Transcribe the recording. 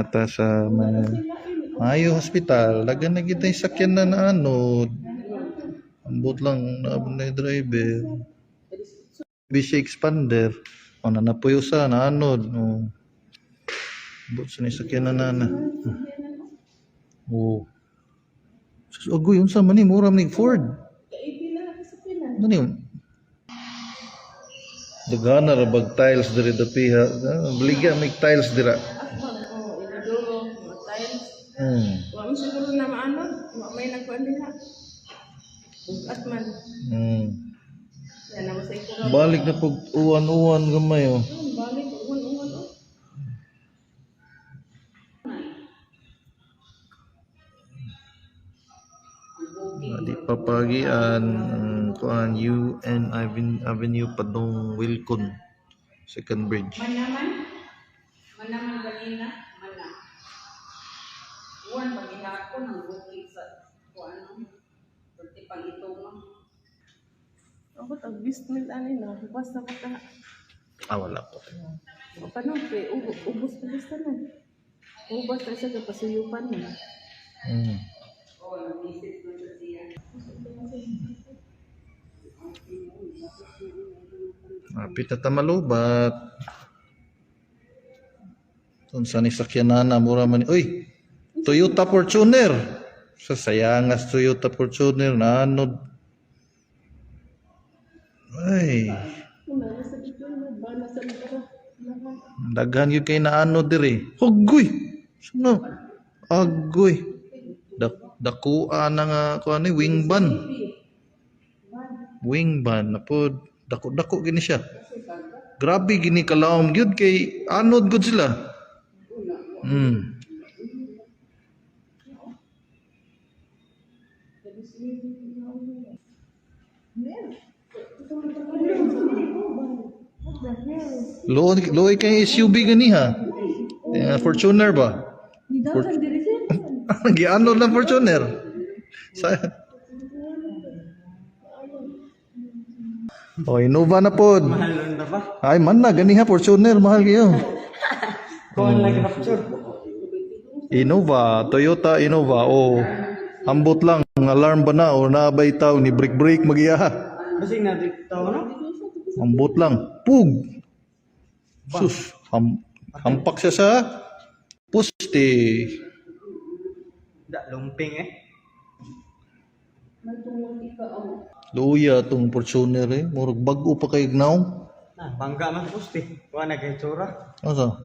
ata sa Mayo Hospital. Dagan na kita yung sakyan na naanod. Ambot lang na driver. BC expander. O na napuyo sa naanod. O. Ambot sa sakyan na nana. O. Sus, agoy, unsa man ni mura man ni Ford. Ano yun? Dagana ra bag tiles diri dapiha. Baliga mig tiles dira. Wa mo siguro na maano, wa may nagkuan diha. Bugat man. Yan na masay ko. Balik na pag uwan-uwan gamay oh. Balik uwan-uwan oh. Di papagian kuan UN Avenue Padong Wilcon Second Bridge. Manaman ganina, mana. Uwan pagihapon ang bukid sa kuan pati pang ito mo. Ako tag business ani na, basta ka. Wala po. Paano kay ubos pa sa na. Ubos pa sa pasuyupan mo. Oh, nag-isip ko sa siya. Apit na tamalubat. Unsa ni sakyanana mura man. Uy, Toyota Fortuner. Sa sayangas Toyota Fortuner naanod. Ay. Daghan yun kay naanod diri. Agoy. Sino? Agoy. Dakuan na nga kuan ni wingban. Wingban na pod dako gini siya. Grabe gini kalawom gyud kay anod gud sila. Loy kay SUV gani ha. Fortuner ba? Gianod lang Fortuner. Innova na pod. Mahal na ba? Ay man na gani ha Fortuner mahal kayo. Kuan lagi na picture. Innova, Toyota Innova. Ambot lang alarm ba na o naabay taw ni brake magiya. Kasi na dito no? Ambot lang. Pug. Sus, hampak siya sa puste. Da lumping Luya tong Fortuner murag bag-o pa kay gnaw. Bangga man poste. Kuan na kay tsura. Asa?